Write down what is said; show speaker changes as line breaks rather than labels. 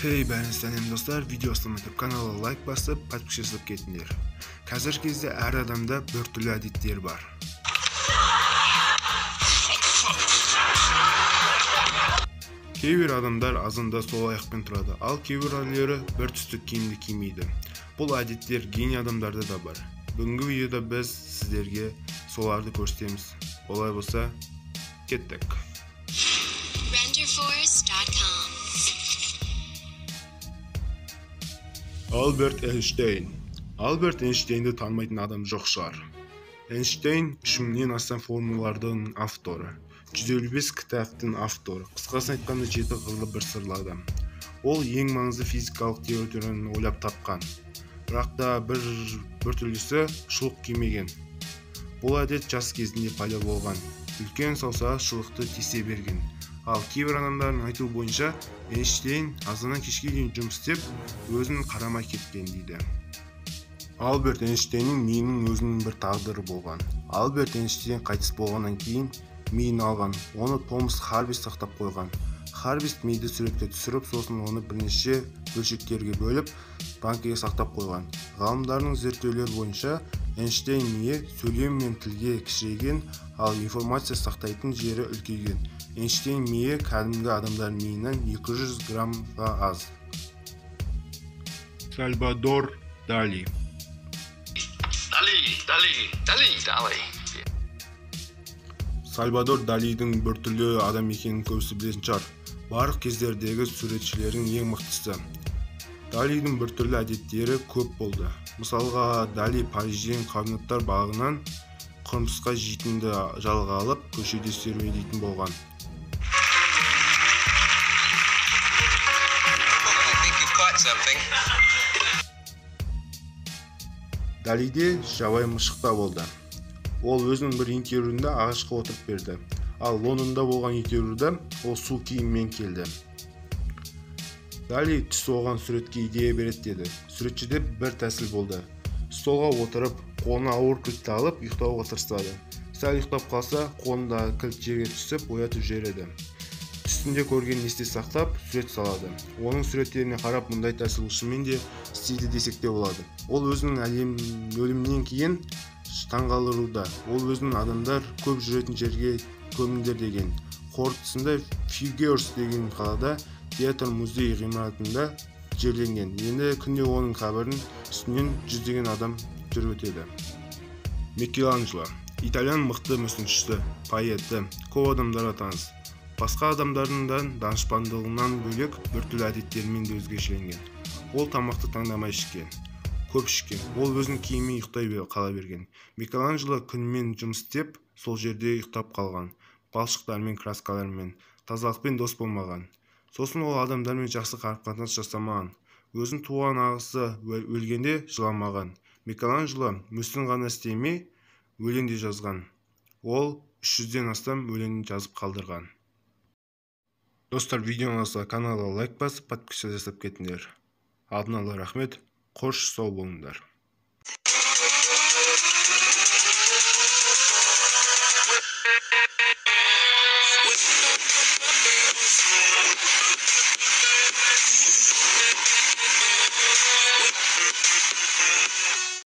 Hey, ben сәлем достар, видеосына өтіп каналға лайк басып, подписчик жасап кетіңдер. Қазіргі кезде әр адамда бір түрлі әдеттер бар. Кейбір адамдар азанда сол аяқпен тұрады, ал кейбіреулері бір түстік киімді кимейді. Бұл әдеттер гений адамдарда да бар. Бүгінгі видеода біз сіздерге соларды көрсетеміз. Олай болса, кеттік. Альберт Эйнштейн. Альберт Эйнштейнді танымайтын адам жоқ шығар. Эйнштейн 3000-нен астам формулалардың авторы, 155 кітаптың авторы, қысқасын айтқанда 7 қырлы бір сырлы адам. Ол ең маңызды физикалық теорияны ойлап тапқан. Бірақ та бір түрлісі шұлық кимеген. Бұл әдет жас кезінде пайда болған. Үлкен саусағы шұлықты тесе берген. Ал кейбір адамдардың айтуы бойынша Эйнштейн азаннан кешке дейін жұмыс істеп, өзін қарамай кеткен дейді. Альберт Эйнштейннің миының өзінің бір тағдыры болған. Альберт Эйнштейн қайтыс болғаннан кейін миын алған, оны Томас Харвист сақтап қойған. Харвист миды суретке түсіріп, сосын оны бірнеше бөлшектерге бөліп, банкіге сақтап қойған. Ғалымдардың зерттеулері бойынша Эйнштейн миы сөйлем мен тілге кішірейген, ал информация сақтайтын жері үлкейген. Эйнштейн миы кәдімгі адамдар миынан 200 граммға аз. Сальвадор Дали. Сальвадор Далидің бір түрлі адам екенін көбісі білетін шығар. Барлық кездердегі суретшілердің ең мықтысы. Далидің бір түрлі әдеттері көп болды. Мысалға, Дали Парижден қабинаттар бағынан қырмысқа жейтінді жалға алып, көшеде серуендейтін болған. Далиде жабайы мысық болды. Ол өзінің бір интервьюінде ағашқа отырып берді. Ал Лондонда болған интервьюда ол су киіммен келді. Дали түс оған суретке идея береді деді. Суретшіде бір тәсіл болды. Столға отырып, қолына ауыр кілтті алып, ұйықтауға тырысады. Сәл ұйықтап қалса, қолындағы кілт жерге түсіп, оятып жібереді. Үстінде көрген есте сақтап, сурет салады. Оның суреттеріне қарап, мұндай тәсіл шынымен де істейді десек те болады. Ол өзінің өлімінен кейін таңғалдыруда. Ол өзінің адамдар көп жүретін жерге көміңдер деген. Қорытындысында Фигюрс деген қалада театр музей ғимаратында жерленген. Енді күнде оның қабірінің үстінен жүздеген адам жүріп өтеді. Микеланджело. Итальян мықты мүсіншісі, поэті, көп адамдарға таныс. Басқа адамдардың данышпандығынан бөлек біртүрлі әдеттерімен де өзгешеленген. Ол тамақты таңдамай ішкен, көп ішкен. Ол өзінің киімімен ұйықтай қала берген. Микеланджело күнімен жұмыс істеп, сол жерде ұйықтап қалған. Балшықтармен, краскалармен, тазалықпен дос болмаған. Сосын ол адамдармен жақсы қарым-қатынас жасамаған. Өзін туған ағасы өлгенде жыламаған. Микеланджело мүсін ғана істемей, өлең де жазған. Ол 300-ден астам өлең жазып қалдырған. Достар, видеоңызға каналға лайк басып, подписчик жасап кетіңдер. Алдын ала рахмет, қош сау болыңдар.